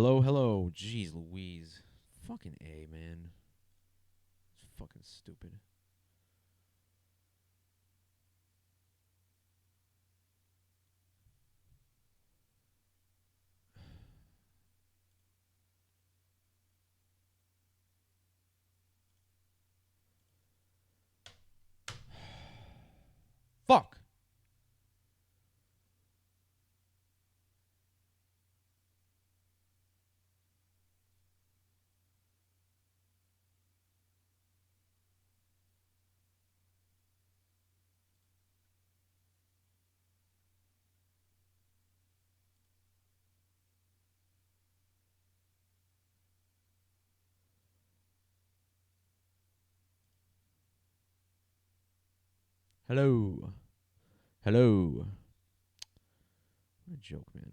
Hello, hello. Jeez Louise. Fucking A, man. It's fucking stupid. Fuck. Hello. Hello. What a joke, man.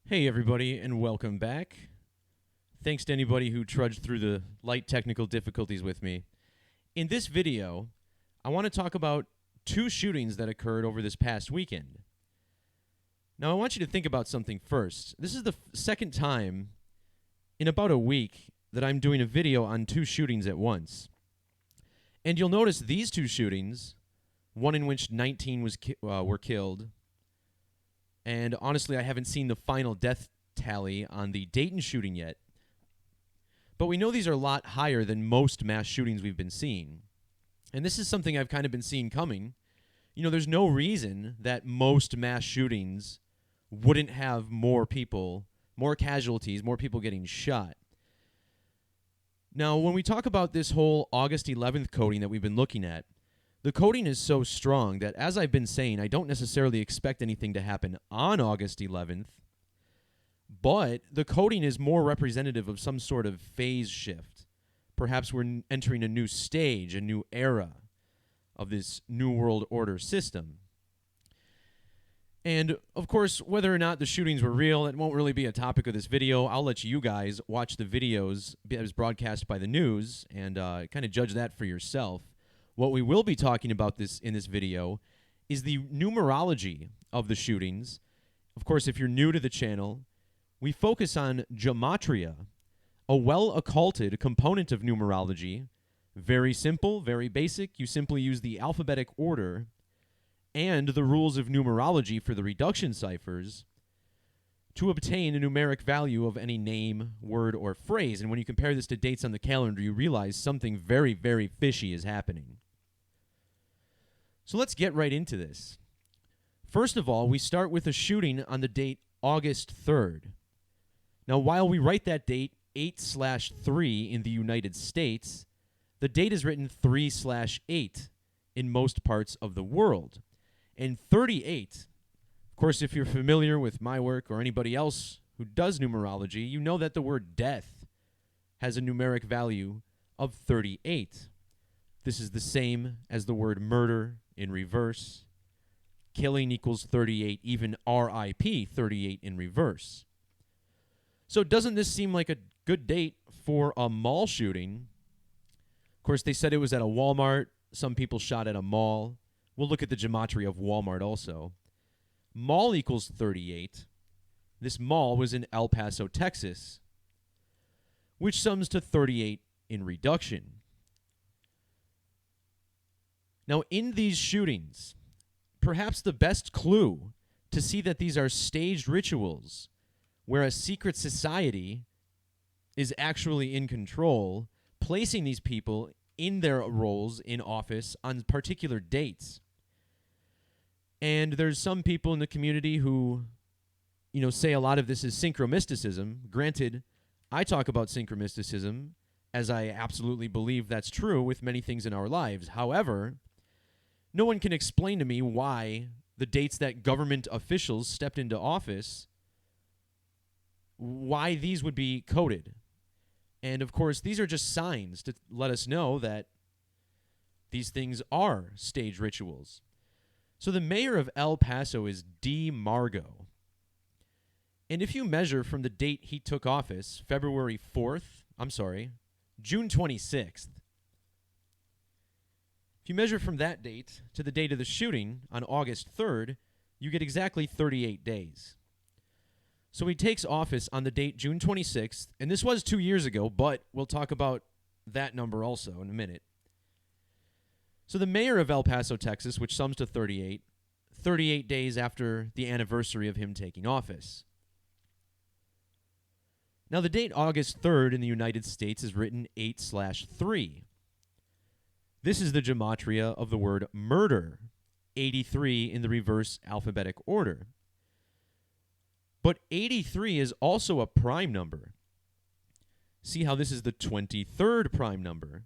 Hey, everybody, and welcome back. Thanks to anybody who trudged through the light technical difficulties with me. In this video, I want to talk about two shootings that occurred over this past weekend. Now, I want you to think about something first. This is the second time in about a week that I'm doing a video on two shootings at once. And you'll notice these two shootings, one in which 19 were killed, and honestly, I haven't seen the final death tally on the Dayton shooting yet. But we know these are a lot higher than most mass shootings we've been seeing. And this is something I've kind of been seeing coming. You know, there's no reason that most mass shootings wouldn't have more people, more casualties, more people getting shot. Now, when we talk about this whole August 11th coding that we've been looking at, the coding is so strong that, as I've been saying, I don't necessarily expect anything to happen on August 11th, but the coding is more representative of some sort of phase shift. Perhaps we're entering a new stage, a new era of this New World Order system. And, of course, whether or not the shootings were real, it won't really be a topic of this video. I'll let you guys watch the videos as broadcast by the news and kind of judge that for yourself. What we will be talking about in this video is the numerology of the shootings. Of course, if you're new to the channel, we focus on Gematria, a well-occulted component of numerology. Very simple, very basic. You simply use the alphabetic order and the rules of numerology for the reduction ciphers to obtain a numeric value of any name, word, or phrase. And when you compare this to dates on the calendar, you realize something very, very fishy is happening. So let's get right into this. First of all, we start with a shooting on the date August 3rd. Now, while we write that date 8/3 in the United States, the date is written 3/8 in most parts of the world. And 38, of course, if you're familiar with my work or anybody else who does numerology, you know that the word death has a numeric value of 38. This is the same as the word murder in reverse. Killing equals 38, even RIP 38 in reverse. So doesn't this seem like a good date for a mall shooting? Of course, they said it was at a Walmart. Some people shot at a mall. We'll look at the gematria of Walmart also. Mall equals 38. This mall was in El Paso, Texas, which sums to 38 in reduction. Now, in these shootings, perhaps the best clue to see that these are staged rituals where a secret society is actually in control, placing these people in their roles in office on particular dates. And there's some people in the community who, say a lot of this is synchromysticism. Granted, I talk about synchromysticism as I absolutely believe that's true with many things in our lives. However, no one can explain to me why the dates that government officials stepped into office, why these would be coded. And of course, these are just signs to let us know that these things are stage rituals. So the mayor of El Paso is D. Margo. And if you measure from the date he took office, June 26th, if you measure from that date to the date of the shooting on August 3rd, you get exactly 38 days. So he takes office on the date June 26th, and this was 2 years ago, but we'll talk about that number also in a minute. So the mayor of El Paso, Texas, which sums to 38 days after the anniversary of him taking office. Now, the date August 3rd in the United States is written 8/3. This is the gematria of the word murder, 83 in the reverse alphabetic order. But 83 is also a prime number. See how this is the 23rd prime number.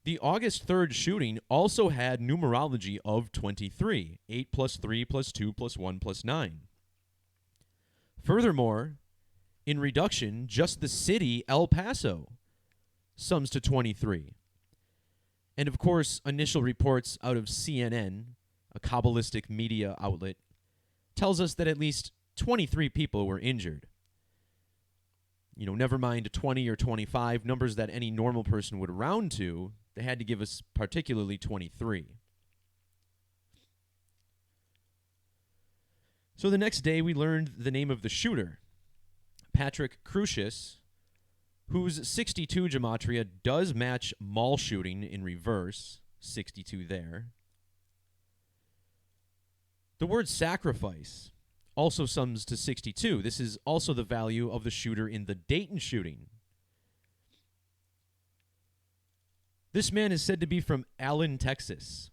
The August 3rd shooting also had numerology of 23, 8 plus 3 plus 2 plus 1 plus 9. Furthermore, in reduction, just the city El Paso sums to 23. And of course, initial reports out of CNN, a Kabbalistic media outlet, tells us that at least 23 people were injured. Never mind 20 or 25, numbers that any normal person would round to. They had to give us particularly 23. So the next day, we learned the name of the shooter, Patrick Crucius, whose 62 gematria does match mall shooting in reverse, 62 there. The word sacrifice also sums to 62. This is also the value of the shooter in the Dayton shooting. This man is said to be from Allen, Texas.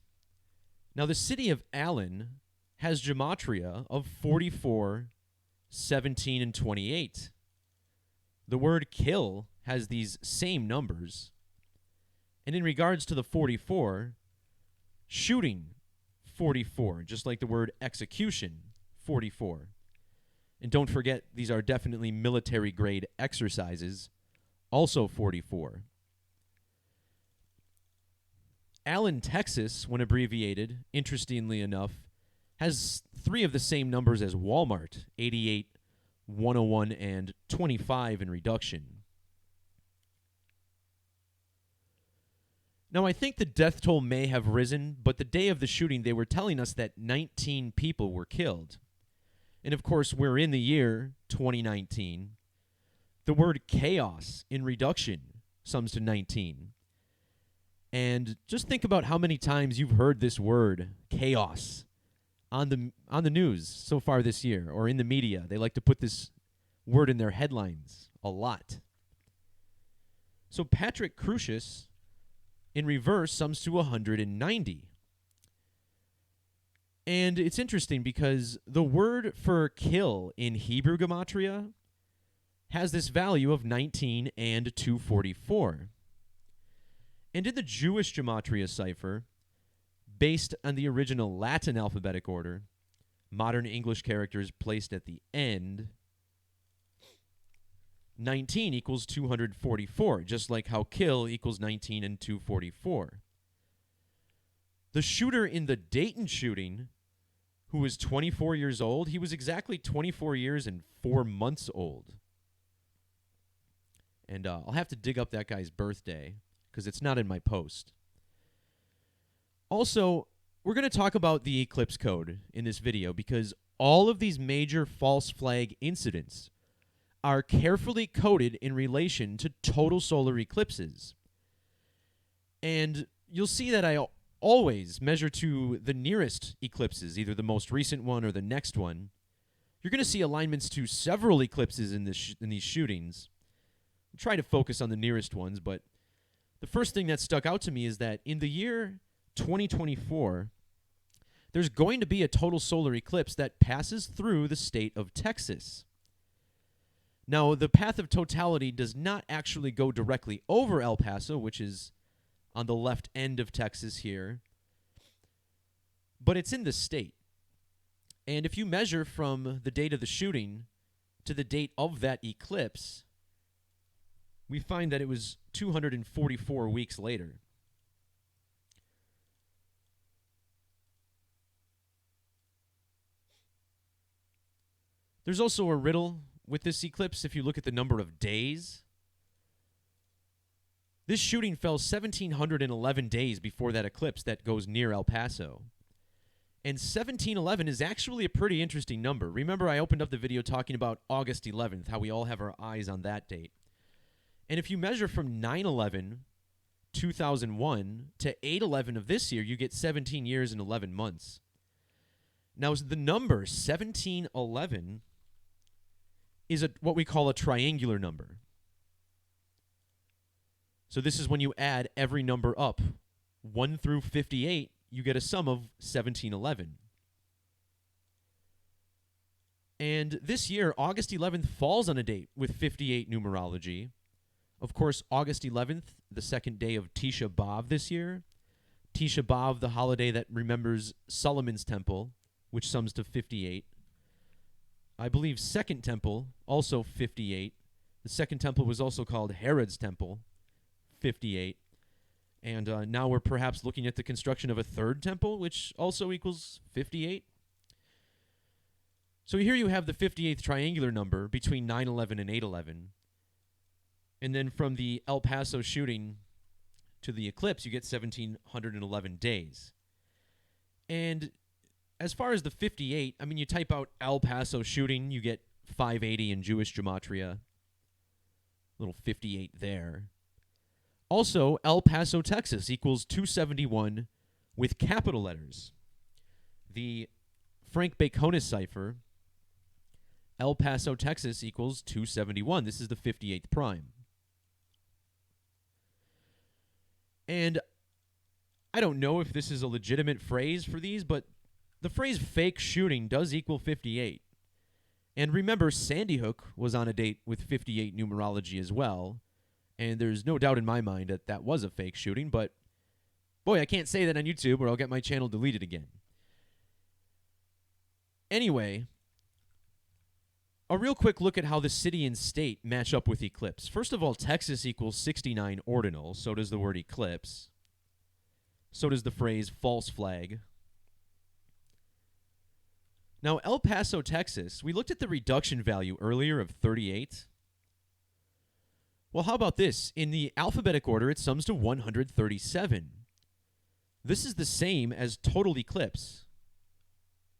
Now, the city of Allen has gematria of 44, 17, and 28. The word kill has these same numbers. And in regards to the 44, shooting, 44, just like the word execution, 44. And don't forget, these are definitely military-grade exercises, also 44. Allen, Texas, when abbreviated, interestingly enough, has 3 of the same numbers as Walmart, 88, 101, and 25 in reduction. Now, I think the death toll may have risen, but the day of the shooting, they were telling us that 19 people were killed. And of course, we're in the year 2019. The word chaos in reduction sums to 19. And just think about how many times you've heard this word, chaos, on the news so far this year, or in the media. They like to put this word in their headlines a lot. So Patrick Crucius, in reverse, sums to 190. And it's interesting because the word for kill in Hebrew gematria has this value of 19 and 244. And in the Jewish gematria cipher, based on the original Latin alphabetic order, modern English characters placed at the end, 19 equals 244, just like how kill equals 19 and 244. The shooter in the Dayton shooting, who was 24 years old, he was exactly 24 years and 4 months old. And I'll have to dig up that guy's birthday, because it's not in my post. Also, we're going to talk about the Eclipse code in this video because all of these major false flag incidents are carefully coded in relation to total solar eclipses. And you'll see that I always measure to the nearest eclipses, either the most recent one or the next one. You're going to see alignments to several eclipses in these shootings. I'll try to focus on the nearest ones, but the first thing that stuck out to me is that in the year 2024, there's going to be a total solar eclipse that passes through the state of Texas. Now, the path of totality does not actually go directly over El Paso, which is on the left end of Texas here, but it's in the state. And if you measure from the date of the shooting to the date of that eclipse, we find that it was 244 weeks later. There's also a riddle with this eclipse if you look at the number of days. This shooting fell 1,711 days before that eclipse that goes near El Paso. And 1711 is actually a pretty interesting number. Remember, I opened up the video talking about August 11th, how we all have our eyes on that date. And if you measure from 9/11, 2001 to 8/11 of this year, you get 17 years and 11 months. Now, the number 1711 is what we call a triangular number. So this is when you add every number up, 1 through 58, you get a sum of 1711. And this year, August 11th falls on a date with 58 numerology. Of course, August 11th, the second day of Tisha B'Av this year. Tisha B'Av, the holiday that remembers Solomon's temple, which sums to 58. I believe Second Temple, also 58. The Second Temple was also called Herod's Temple, 58. And now we're perhaps looking at the construction of a third temple, which also equals 58. So here you have the 58th triangular number between 9/11 and 8/11. And then from the El Paso shooting to the eclipse, you get 1,711 days. And as far as the 58, I mean, you type out El Paso shooting, you get 580 in Jewish Gematria. Little 58 there. Also, El Paso, Texas equals 271 with capital letters. The Frank Baconis cipher, El Paso, Texas equals 271. This is the 58th prime. And I don't know if this is a legitimate phrase for these, but the phrase fake shooting does equal 58. And remember, Sandy Hook was on a date with 58 numerology as well. And there's no doubt in my mind that that was a fake shooting, but boy, I can't say that on YouTube or I'll get my channel deleted again. Anyway, a real quick look at how the city and state match up with eclipse. First of all, Texas equals 69 ordinal, so does the word eclipse. So does the phrase false flag. Now, El Paso, Texas, we looked at the reduction value earlier of 38. Well, how about this? In the alphabetic order, it sums to 137. This is the same as total eclipse,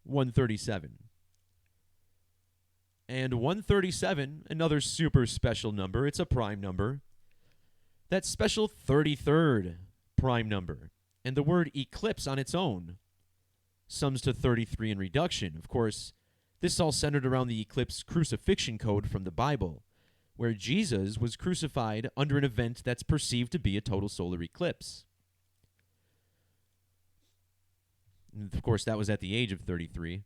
137. And 137, another super special number. It's a prime number. That special 33rd prime number. And the word eclipse on its own sums to 33 in reduction. Of course, this is all centered around the eclipse crucifixion code from the Bible, where Jesus was crucified under an event that's perceived to be a total solar eclipse. And of course, that was at the age of 33.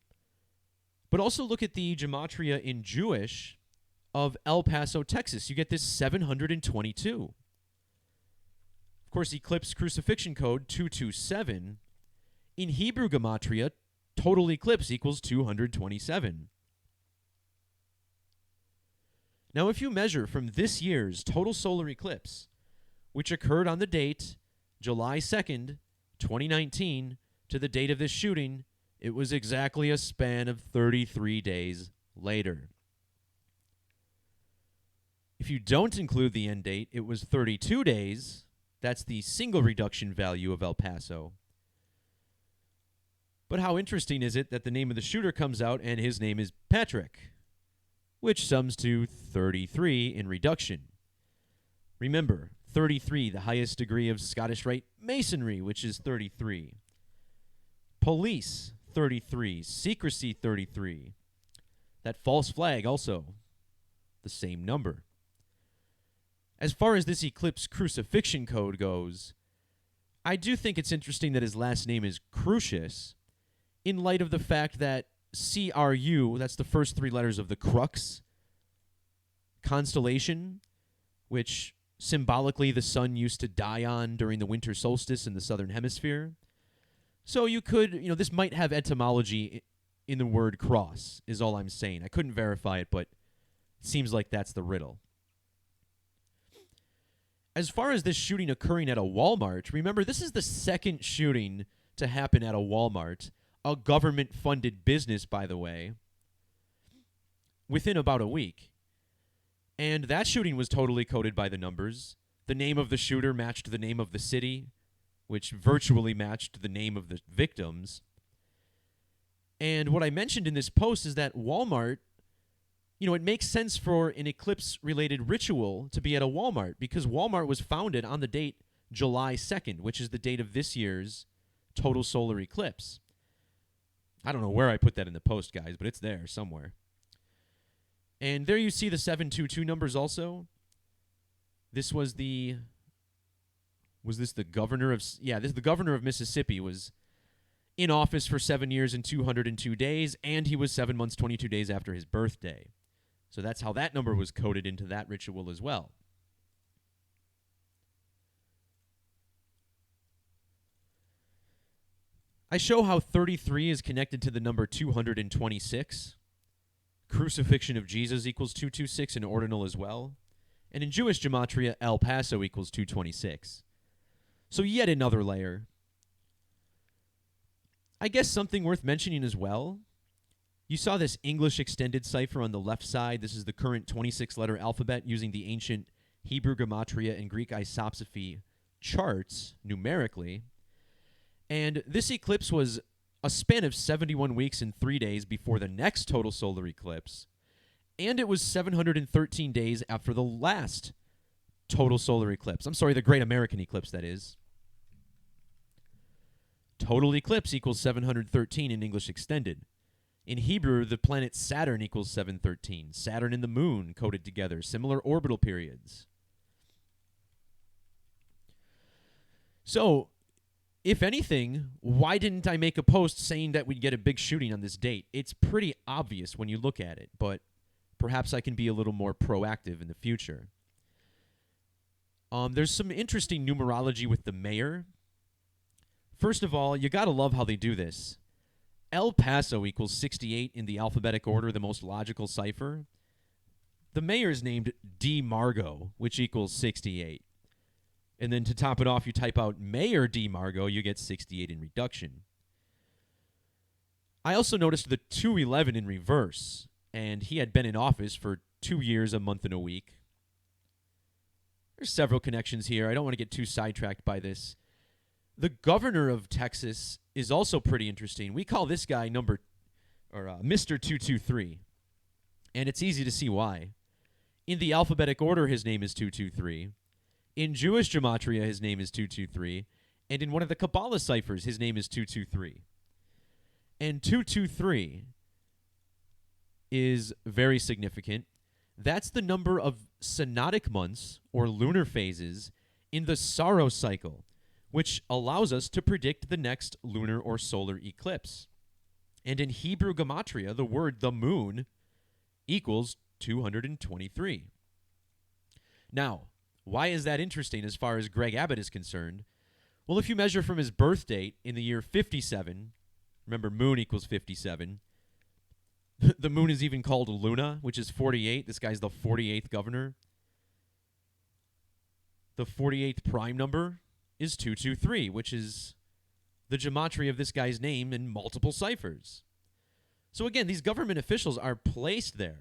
But also look at the Gematria in Jewish of El Paso, Texas. You get this 722. Of course, eclipse crucifixion code 227. In Hebrew Gematria, total eclipse equals 227. Now, if you measure from this year's total solar eclipse, which occurred on the date July 2nd, 2019, to the date of this shooting, it was exactly a span of 33 days later. If you don't include the end date, it was 32 days. That's the single reduction value of El Paso. But how interesting is it that the name of the shooter comes out and his name is Patrick, which sums to 33 in reduction. Remember, 33, the highest degree of Scottish Rite Masonry, which is 33. Police, 33. Secrecy, 33. That false flag, also the same number. As far as this eclipse crucifixion code goes, I do think it's interesting that his last name is Crucius. in light of the fact that CRU, that's the first three letters of the Crux constellation, which symbolically the sun used to die on during the winter solstice in the southern hemisphere. So you could, this might have etymology in the word cross, is all I'm saying. I couldn't verify it, but it seems like that's the riddle. As far as this shooting occurring at a Walmart, remember, this is the second shooting to happen at a Walmart, a government-funded business, by the way, within about a week. And that shooting was totally coded by the numbers. The name of the shooter matched the name of the city, which virtually matched the name of the victims. And what I mentioned in this post is that Walmart, it makes sense for an eclipse-related ritual to be at a Walmart because Walmart was founded on the date July 2nd, which is the date of this year's total solar eclipse. I don't know where I put that in the post, guys, but it's there somewhere. And there you see the 722 numbers also. This was the governor of... Yeah, the governor of Mississippi was in office for 7 years and 202 days, and he was 7 months, 22 days after his birthday. So that's how that number was coded into that ritual as well. I show how 33 is connected to the number 226. Crucifixion of Jesus equals 226 in ordinal as well. And in Jewish Gematria, El Paso equals 226. So yet another layer. I guess something worth mentioning as well. You saw this English extended cipher on the left side. This is the current 26-letter alphabet using the ancient Hebrew Gematria and Greek isopsephy charts numerically. And this eclipse was a span of 71 weeks and 3 days before the next total solar eclipse. And it was 713 days after the last total solar eclipse. I'm sorry, the Great American Eclipse, that is. Total eclipse equals 713 in English extended. In Hebrew, the planet Saturn equals 713. Saturn and the moon coded together, similar orbital periods. So, if anything, why didn't I make a post saying that we'd get a big shooting on this date? It's pretty obvious when you look at it, but perhaps I can be a little more proactive in the future. There's some interesting numerology with the mayor. First of all, you gotta love how they do this. El Paso equals 68 in the alphabetic order, the most logical cipher. The mayor is named D. Margo, which equals 68. And then to top it off, you type out Mayor D. Margo, you get 68 in reduction. I also noticed the 211 in reverse, and he had been in office for 2 years, a month, and a week. There's several connections here. I don't want to get too sidetracked by this. The governor of Texas is also pretty interesting. We call this guy Mr. 223, and it's easy to see why. In the alphabetic order, his name is 223. In Jewish Gematria, his name is 223. And in one of the Kabbalah ciphers, his name is 223. And 223 is very significant. That's the number of synodic months, or lunar phases, in the Saros cycle, which allows us to predict the next lunar or solar eclipse. And in Hebrew Gematria, the word the moon equals 223. Now, why is that interesting as far as Greg Abbott is concerned? Well, if you measure from his birth date in the year 57, remember moon equals 57, the moon is even called Luna, which is 48. This guy's the 48th governor. The 48th prime number is 223, which is the gematria of this guy's name in multiple ciphers. So again, these government officials are placed there.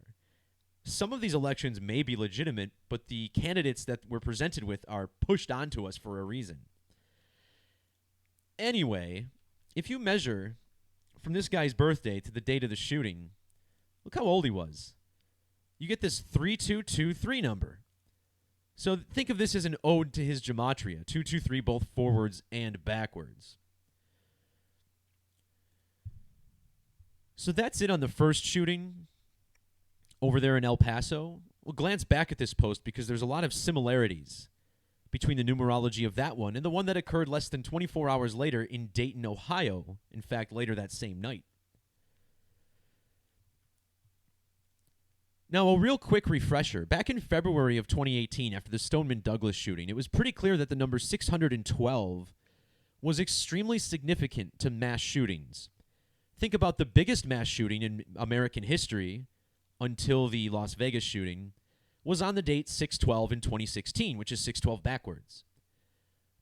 Some of these elections may be legitimate, but the candidates that we're presented with are pushed onto us for a reason. Anyway, if you measure from this guy's birthday to the date of the shooting, look how old he was. You get this 3223 number. So think of this as an ode to his gematria, 223 both forwards and backwards. So that's it on the first shooting over there in El Paso. We'll glance back at this post because there's a lot of similarities between the numerology of that one and the one that occurred less than 24 hours later in Dayton, Ohio. In fact, later that same night. Now, a real quick refresher. Back in February of 2018, after the Stoneman Douglas shooting, it was pretty clear that the number 612 was extremely significant to mass shootings. Think about the biggest mass shooting in American history until the Las Vegas shooting was on the date 6/12 in 2016, which is 6/12 backwards.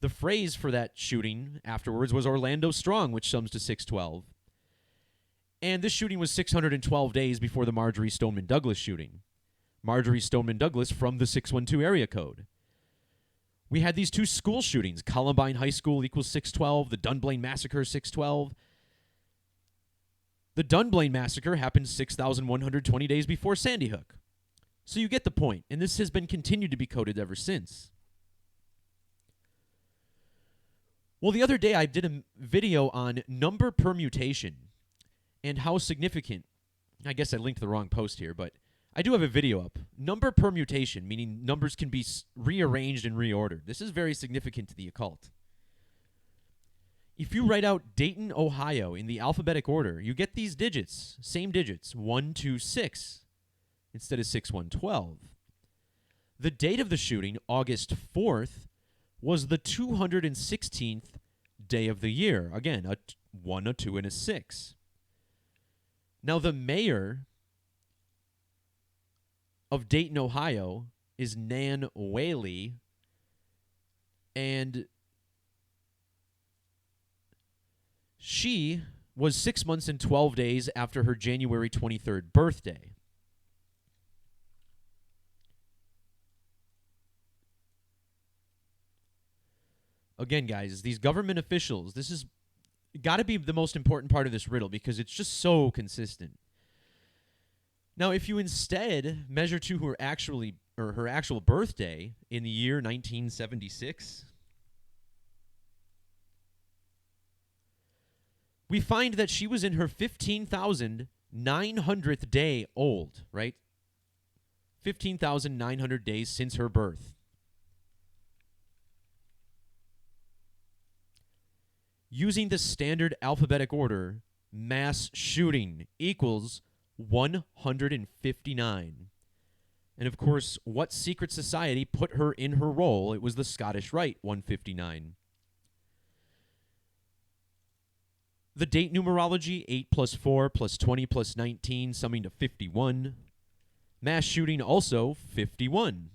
The phrase for that shooting afterwards was Orlando Strong, which sums to 6/12. And this shooting was 612 days before the Marjory Stoneman Douglas shooting. Marjory Stoneman Douglas from the 612 area code. We had these two school shootings. Columbine High School equals 6/12. The Dunblane Massacre, 6/12. The Dunblane Massacre happened 6,120 days before Sandy Hook. So you get the point, and this has been continued to be coded ever since. Well, the other day I did a video on number permutation and how significant. I guess I linked the wrong post here, but I do have a video up. Number permutation, meaning numbers can be rearranged and reordered. This is very significant to the occult. If you write out Dayton, Ohio in the alphabetic order, you get these digits, same digits, 1, 2, 6, instead of 6, 1, 12. The date of the shooting, August 4th, was the 216th day of the year. Again, a 1, a 2, and a 6. Now, the mayor of Dayton, Ohio, is Nan Whaley, and she was 6 months and 12 days after her January 23rd birthday. Again, guys, these government officials, this is got to be the most important part of this riddle because it's just so consistent. Now, if you instead measure to her actual birthday in the year 1976, we find that she was in her 15,900th day old, right? 15,900 days since her birth. Using the standard alphabetic order, mass shooting equals 159. And of course, what secret society put her in her role? It was the Scottish Rite, 159. The date numerology, 8 plus 4 plus 20 plus 19, summing to 51. Mass shooting also 51.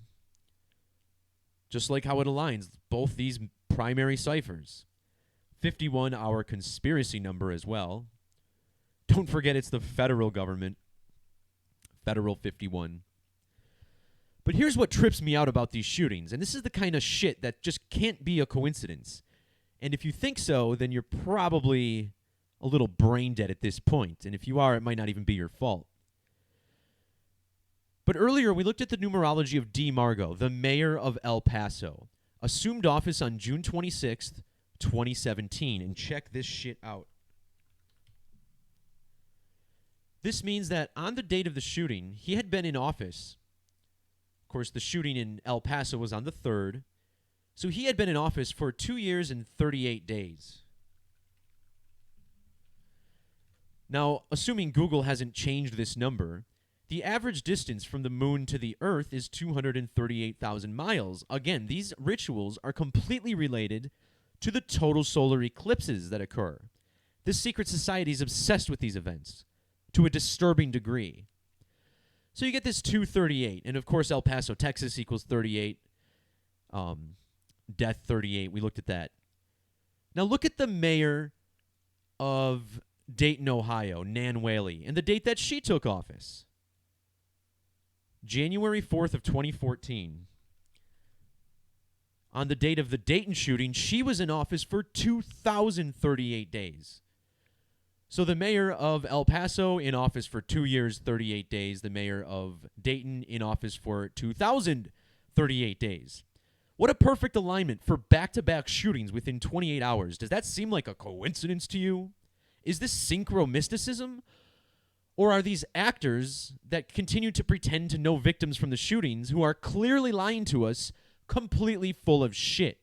Just like how it aligns both these primary ciphers. 51, our conspiracy number as well. Don't forget it's the federal government. Federal 51. But here's what trips me out about these shootings, and this is the kind of shit that just can't be a coincidence. And if you think so, then you're probably a little brain dead at this point. And if you are, it might not even be your fault. But earlier, we looked at the numerology of D. Margo, the mayor of El Paso. Assumed office on June 26th, 2017. And check this shit out. This means that on the date of the shooting, he had been in office. Of course, the shooting in El Paso was on the 3rd. So he had been in office for 2 years and 38 days. Now, assuming Google hasn't changed this number, the average distance from the moon to the Earth is 238,000 miles. Again, these rituals are completely related to the total solar eclipses that occur. This secret society is obsessed with these events to a disturbing degree. So you get this 238, and of course El Paso, Texas equals 38. Death 38, we looked at that. Now look at the mayor of Dayton, Ohio, Nan Whaley, and the date that she took office. January 4th of 2014. On the date of the Dayton shooting, she was in office for 2,038 days. So the mayor of El Paso in office for 2 years, 38 days. The mayor of Dayton in office for 2,038 days. What a perfect alignment for back-to-back shootings within 28 hours. Does that seem like a coincidence to you? Is this synchromysticism? Or are these actors that continue to pretend to know victims from the shootings who are clearly lying to us, completely full of shit.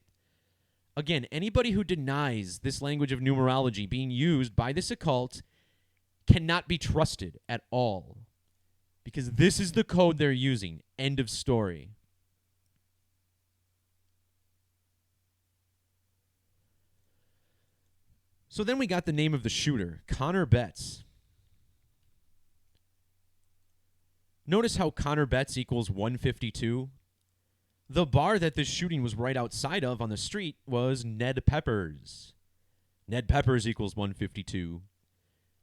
Again, anybody who denies this language of numerology being used by this occult cannot be trusted at all, because this is the code they're using. End of story. So then we got the name of the shooter, Connor Betts. Notice how Connor Betts equals 152. The bar that this shooting was right outside of on the street was Ned Peppers. Ned Peppers equals 152.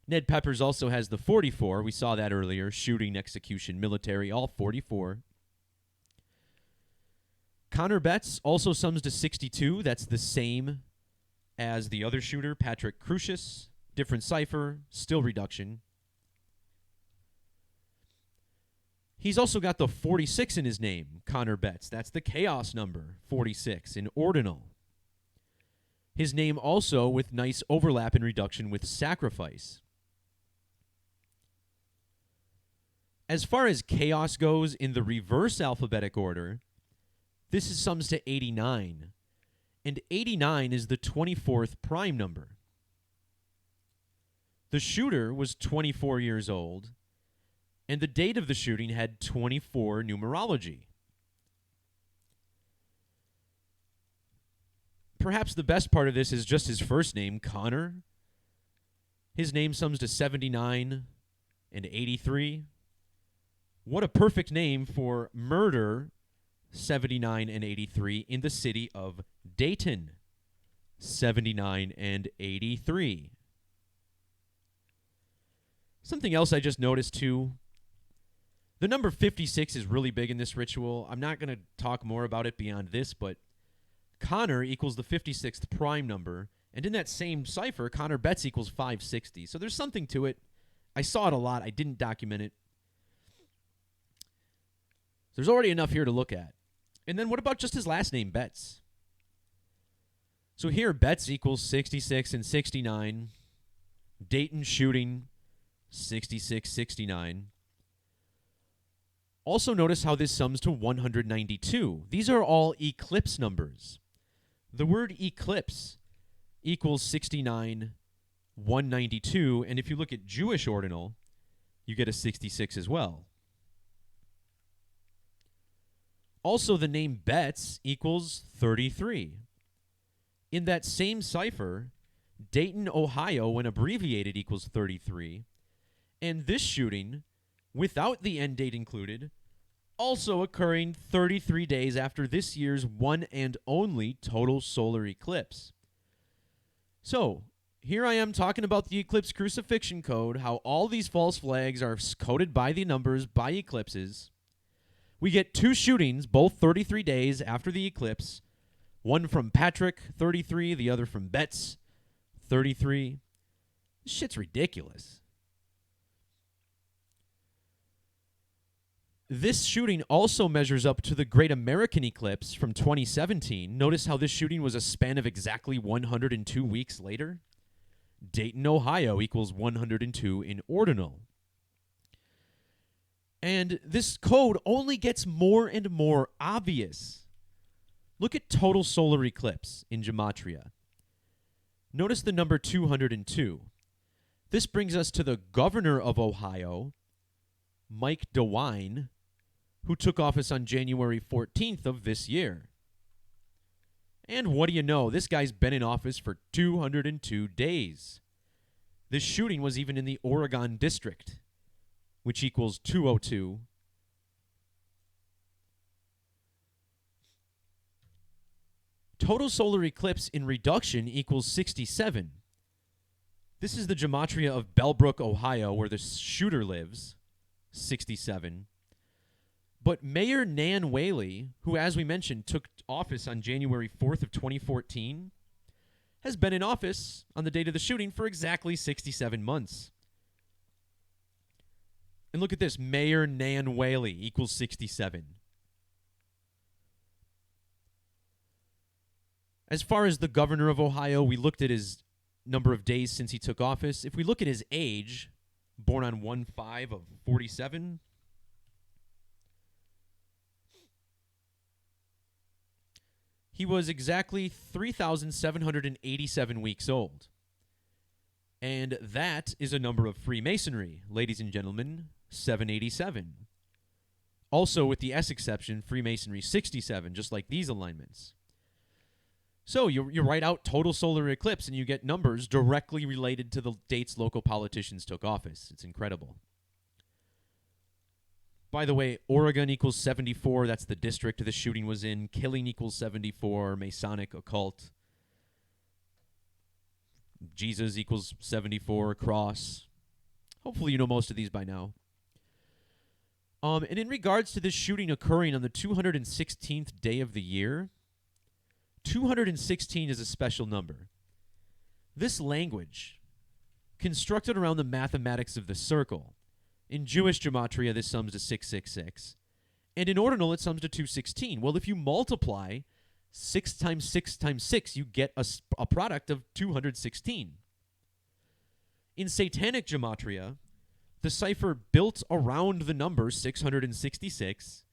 Ned Peppers also has the 44. We saw that earlier. Shooting, execution, military, all 44. Connor Betts also sums to 62. That's the same as the other shooter, Patrick Crucius. Different cipher, still reduction. He's also got the 46 in his name, Connor Betts. That's the chaos number, 46, in ordinal. His name also with nice overlap and reduction with sacrifice. As far as chaos goes in the reverse alphabetic order, this sums to 89. And 89 is the 24th prime number. The shooter was 24 years old, and the date of the shooting had 24 numerology. Perhaps the best part of this is just his first name, Connor. His name sums to 79 and 83. What a perfect name for murder, 79 and 83, in the city of Dayton, 79 and 83. Something else I just noticed too, the number 56 is really big in this ritual. I'm not going to talk more about it beyond this, but Connor equals the 56th prime number, and in that same cipher, Connor Betts equals 560. So there's something to it. I saw it a lot. I didn't document it. There's already enough here to look at. And then what about just his last name, Betts? So here, Betts equals 66 and 69. Dayton shooting, 66, 69. Also notice how this sums to 192. These are all eclipse numbers. The word eclipse equals 69, 192, and if you look at Jewish ordinal, you get a 66 as well. Also, the name Betts equals 33. In that same cipher, Dayton, Ohio, when abbreviated, equals 33. And this shooting, without the end date included, also occurring 33 days after this year's one and only total solar eclipse. So, here I am talking about the eclipse crucifixion code, how all these false flags are coded by the numbers, by eclipses. We get two shootings, both 33 days after the eclipse. One from Patrick, 33, the other from Betts, 33. This shit's ridiculous. This shooting also measures up to the Great American Eclipse from 2017. Notice how this shooting was a span of exactly 102 weeks later. Dayton, Ohio equals 102 in ordinal. And this code only gets more and more obvious. Look at total solar eclipse in Gematria. Notice the number 202. This brings us to the governor of Ohio, Mike DeWine, who took office on January 14th of this year. And what do you know? This guy's been in office for 202 days. This shooting was even in the Oregon district, which equals 202. Total solar eclipse in reduction equals 67. This is the Gematria of Bellbrook, Ohio, where the shooter lives, 67. But Mayor Nan Whaley, who, as we mentioned, took office on January 4th of 2014, has been in office on the date of the shooting for exactly 67 months. And look at this, Mayor Nan Whaley equals 67. As far as the governor of Ohio, we looked at his number of days since he took office. If we look at his age, born on 1/5 of 47, he was exactly 3,787 weeks old. And that is a number of Freemasonry, ladies and gentlemen, 787. Also, with the S exception, Freemasonry 67, just like these alignments. So you write out total solar eclipse and you get numbers directly related to the dates local politicians took office. It's incredible. By the way, Oregon equals 74. That's the district the shooting was in. Killing equals 74. Masonic occult. Jesus equals 74. Cross. Hopefully you know most of these by now. And in regards to this shooting occurring on the 216th day of the year, 216 is a special number. This language, constructed around the mathematics of the circle. In Jewish Gematria, this sums to 666. And in ordinal, it sums to 216. Well, if you multiply 6 times 6 times 6, you get a product of 216. In Satanic Gematria, the cipher built around the number 666,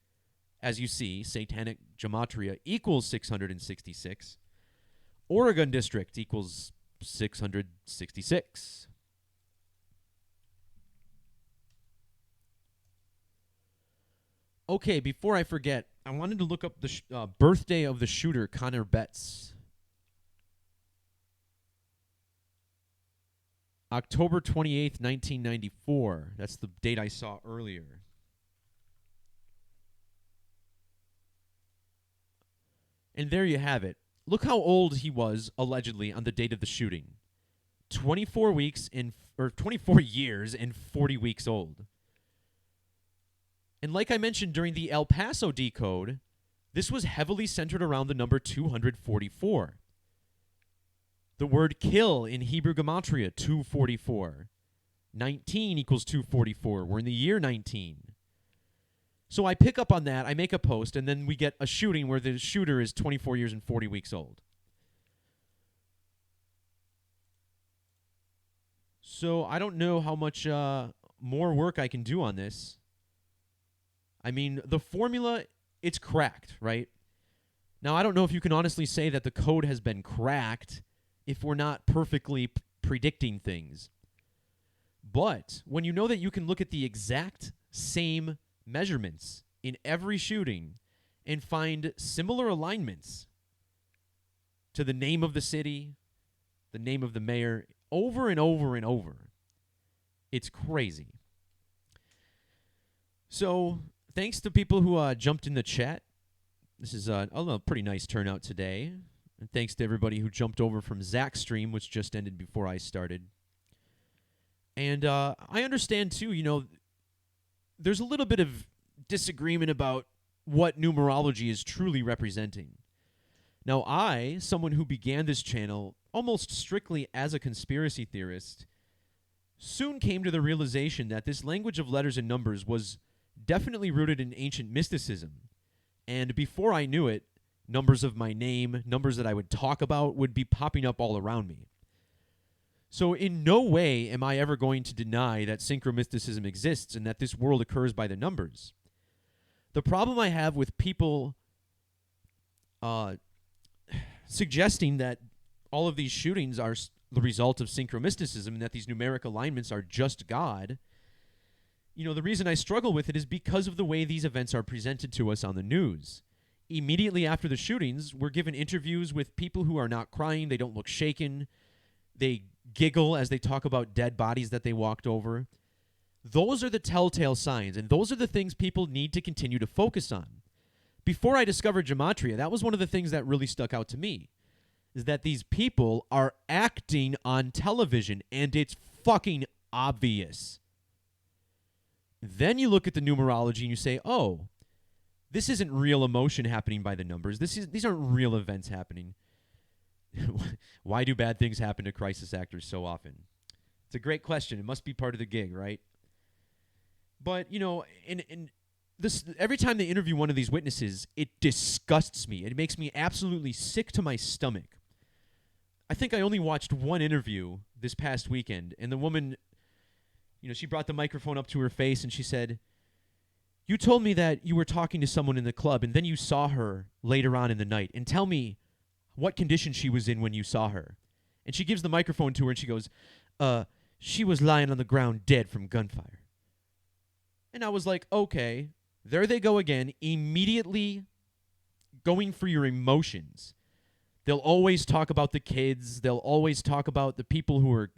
as you see, Satanic Gematria equals 666. Oregon District equals 666. Okay, before I forget, I wanted to look up the birthday of the shooter, Connor Betts. October 28th, 1994. That's the date I saw earlier. And there you have it. Look how old he was, allegedly, on the date of the shooting. 24 years and 40 weeks old. And like I mentioned during the El Paso decode, this was heavily centered around the number 244. The word kill in Hebrew Gematria, 244. 19 equals 244. We're in the year 19. So I pick up on that, I make a post, and then we get a shooting where the shooter is 24 years and 40 weeks old. So I don't know how much more work I can do on this. I mean, the formula, it's cracked, right? Now, I don't know if you can honestly say that the code has been cracked if we're not perfectly predicting things. But when you know that you can look at the exact same measurements in every shooting and find similar alignments to the name of the city, the name of the mayor, over and over and over, it's crazy. So thanks to people who jumped in the chat. This is a pretty nice turnout today. And thanks to everybody who jumped over from Zach's stream, which just ended before I started. And I understand, too, you know, there's a little bit of disagreement about what numerology is truly representing. Now, I, someone who began this channel almost strictly as a conspiracy theorist, soon came to the realization that this language of letters and numbers was definitely rooted in ancient mysticism. And before I knew it, numbers of my name, numbers that I would talk about, would be popping up all around me. So in no way am I ever going to deny that synchromysticism exists and that this world occurs by the numbers. The problem I have with people suggesting that all of these shootings are the result of synchromysticism and that these numeric alignments are just God, you know, the reason I struggle with it is because of the way these events are presented to us on the news. Immediately after the shootings, we're given interviews with people who are not crying, they don't look shaken, they giggle as they talk about dead bodies that they walked over. Those are the telltale signs, and those are the things people need to continue to focus on. Before I discovered Gematria, that was one of the things that really stuck out to me, is that these people are acting on television, and it's fucking obvious. Then you look at the numerology and you say, oh, this isn't real emotion happening by the numbers. These aren't real events happening. Why do bad things happen to crisis actors so often? It's a great question. It must be part of the gig, right? But, you know, in this, every time they interview one of these witnesses, it disgusts me. It makes me absolutely sick to my stomach. I think I only watched one interview this past weekend, and the woman, you know, she brought the microphone up to her face and she said, You told me that you were talking to someone in the club and then you saw her later on in the night. And tell me what condition she was in when you saw her. And she gives the microphone to her and she goes, she was lying on the ground dead from gunfire. And I was like, okay, there they go again, immediately going for your emotions. They'll always talk about the kids. They'll always talk about the people who are,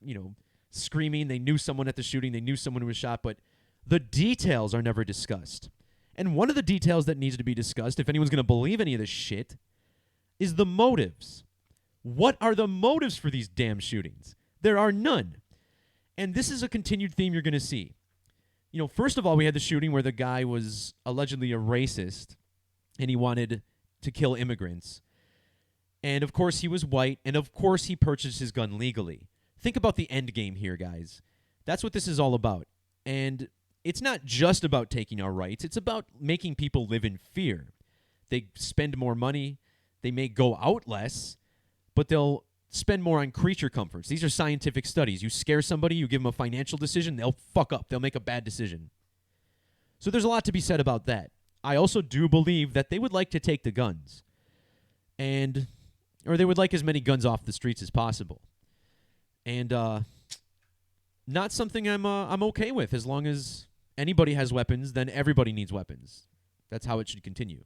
screaming. They knew someone at the shooting. They knew someone who was shot. But the details are never discussed. And one of the details that needs to be discussed, if anyone's going to believe any of this shit, is the motives. What are the motives for these damn shootings? There are none. And this is a continued theme you're going to see. First of all, we had the shooting where the guy was allegedly a racist and he wanted to kill immigrants. And of course he was white, and of course he purchased his gun legally. Think about the end game here, guys. That's what this is all about. And it's not just about taking our rights. It's about making people live in fear. They spend more money. They may go out less, but they'll spend more on creature comforts. These are scientific studies. You scare somebody, you give them a financial decision, they'll fuck up. They'll make a bad decision. So there's a lot to be said about that. I also do believe that they would like to take the guns. Or they would like as many guns off the streets as possible. And not something I'm okay with. As long as anybody has weapons, then everybody needs weapons. That's how it should continue.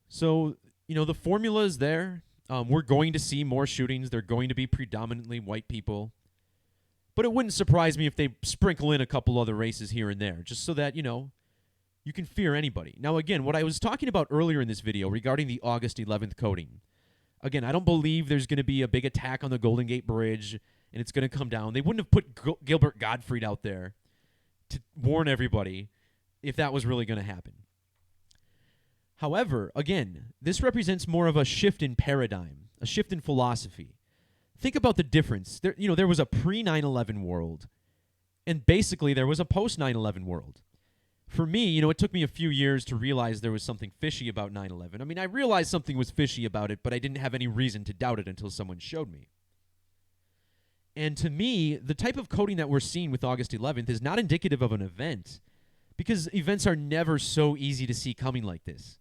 So, the formula is there. We're going to see more shootings. They're going to be predominantly white people. But it wouldn't surprise me if they sprinkle in a couple other races here and there, just so that, you can fear anybody. Now, again, what I was talking about earlier in this video regarding the August 11th coding, again, I don't believe there's going to be a big attack on the Golden Gate Bridge and it's going to come down. They wouldn't have put Gilbert Gottfried out there to warn everybody if that was really going to happen. However, again, this represents more of a shift in paradigm, a shift in philosophy. Think about the difference. There was a pre-9/11 world, and basically there was a post-9/11 world. For me, it took me a few years to realize there was something fishy about 9/11. I mean, I realized something was fishy about it, but I didn't have any reason to doubt it until someone showed me. And to me, the type of coding that we're seeing with August 11th is not indicative of an event, because events are never so easy to see coming like this.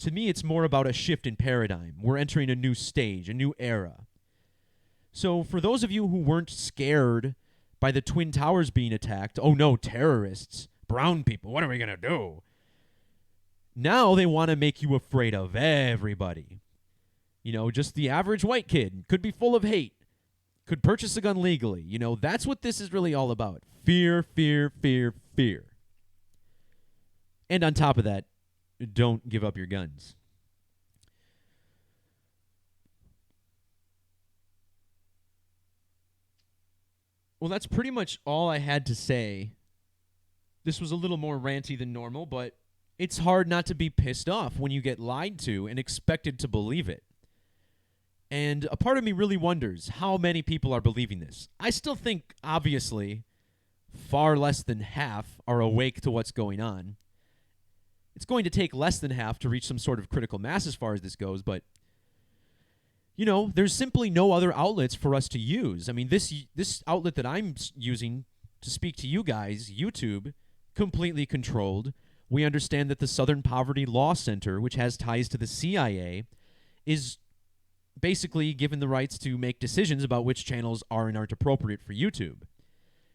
To me, it's more about a shift in paradigm. We're entering a new stage, a new era. So for those of you who weren't scared by the Twin Towers being attacked, oh no, terrorists, brown people, what are we going to do? Now they want to make you afraid of everybody. Just the average white kid could be full of hate, could purchase a gun legally. That's what this is really all about. Fear, fear, fear, fear. And on top of that, don't give up your guns. Well, that's pretty much all I had to say. This was a little more ranty than normal, but it's hard not to be pissed off when you get lied to and expected to believe it. And a part of me really wonders how many people are believing this. I still think, obviously, far less than half are awake to what's going on. It's going to take less than half to reach some sort of critical mass as far as this goes, but, there's simply no other outlets for us to use. I mean, this outlet that I'm using to speak to you guys, YouTube, completely controlled. We understand that the Southern Poverty Law Center, which has ties to the CIA, is basically given the rights to make decisions about which channels are and aren't appropriate for YouTube.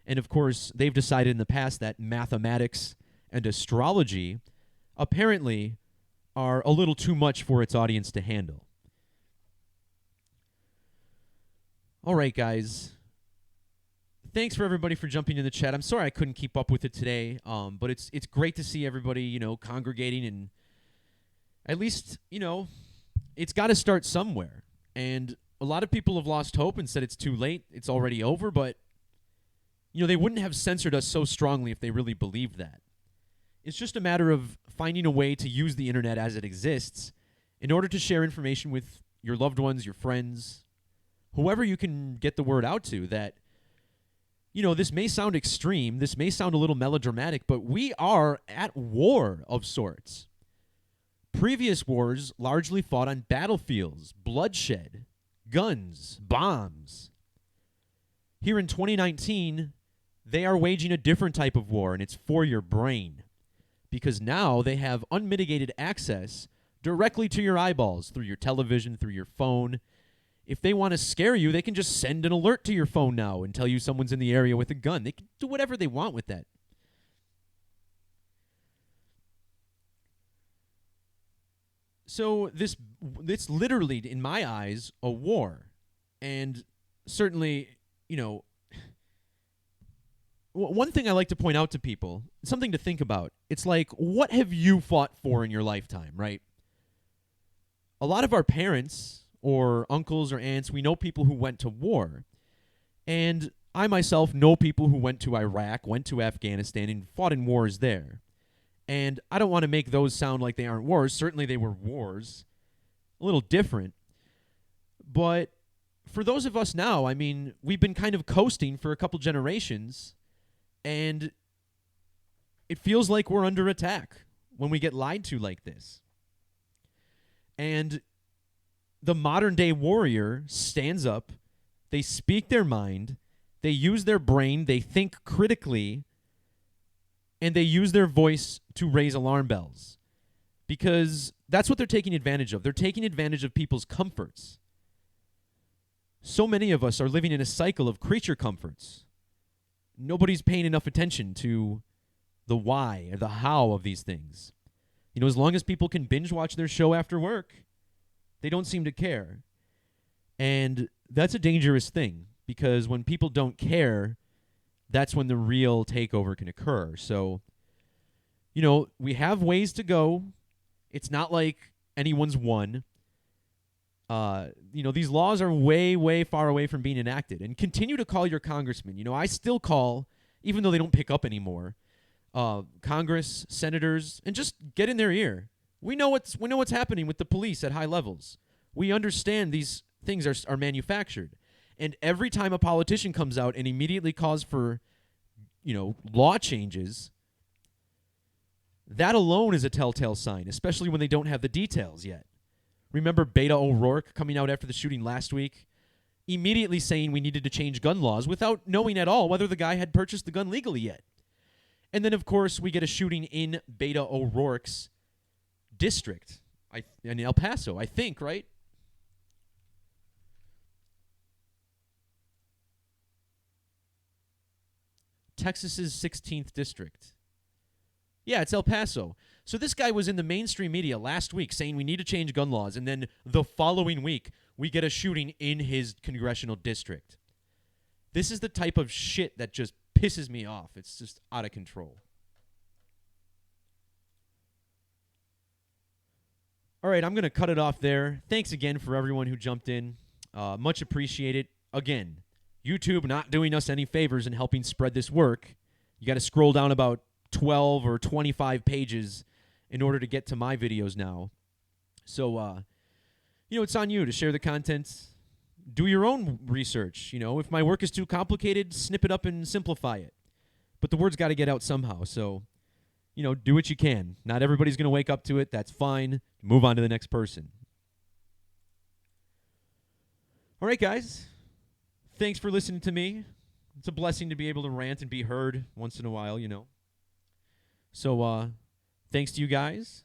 And, of course, they've decided in the past that mathematics and astrology apparently are a little too much for its audience to handle. All right, guys. Thanks for everybody for jumping in the chat. I'm sorry I couldn't keep up with it today, but it's great to see everybody, congregating, and at least, it's got to start somewhere. And a lot of people have lost hope and said it's too late, it's already over, but, they wouldn't have censored us so strongly if they really believed that. It's just a matter of finding a way to use the internet as it exists in order to share information with your loved ones, your friends, whoever you can get the word out to that, this may sound extreme, this may sound a little melodramatic, but we are at war of sorts. Previous wars largely fought on battlefields, bloodshed, guns, bombs. Here in 2019, They are waging a different type of war, and it's for your brain. Because now they have unmitigated access directly to your eyeballs, through your television, through your phone. If they want to scare you, they can just send an alert to your phone now and tell you someone's in the area with a gun. They can do whatever they want with that. So it's literally, in my eyes, a war. And certainly, one thing I like to point out to people, something to think about, it's like, what have you fought for in your lifetime, right? A lot of our parents or uncles or aunts, we know people who went to war. And I myself know people who went to Iraq, went to Afghanistan, and fought in wars there. And I don't want to make those sound like they aren't wars. Certainly they were wars. A little different. But for those of us now, I mean, we've been kind of coasting for a couple generations, and it feels like we're under attack when we get lied to like this. And the modern day warrior stands up, they speak their mind, they use their brain, they think critically, and they use their voice to raise alarm bells. Because that's what they're taking advantage of. They're taking advantage of people's comforts. So many of us are living in a cycle of creature comforts. Nobody's paying enough attention to the why or the how of these things. As long as people can binge watch their show after work, they don't seem to care. And that's a dangerous thing, because when people don't care, that's when the real takeover can occur. So, we have ways to go. It's not like anyone's won. These laws are way, way far away from being enacted. And continue to call your congressman. I still call, even though they don't pick up anymore, Congress, senators, and just get in their ear. We know what's happening with the police at high levels. We understand these things are manufactured. And every time a politician comes out and immediately calls for, law changes, that alone is a telltale sign, especially when they don't have the details yet. Remember Beto O'Rourke coming out after the shooting last week, immediately saying we needed to change gun laws without knowing at all whether the guy had purchased the gun legally yet. And then, of course, we get a shooting in Beto O'Rourke's district, in El Paso, I think, right? Texas's 16th district. Yeah, it's El Paso. So this guy was in the mainstream media last week saying we need to change gun laws, and then the following week, we get a shooting in his congressional district. This is the type of shit that just pisses me off. It's just out of control. All right, I'm going to cut it off there. Thanks again for everyone who jumped in. Much appreciated. Again, YouTube not doing us any favors in helping spread this work. You got to scroll down about 12 or 25 pages in order to get to my videos now. So, it's on you to share the content. Do your own research. If my work is too complicated, snip it up and simplify it. But the word's got to get out somehow. So, do what you can. Not everybody's going to wake up to it. That's fine. Move on to the next person. All right, guys. Thanks for listening to me. It's a blessing to be able to rant and be heard once in a while, So, thanks to you guys.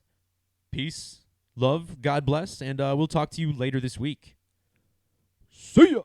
Peace, love, God bless, and we'll talk to you later this week. See ya!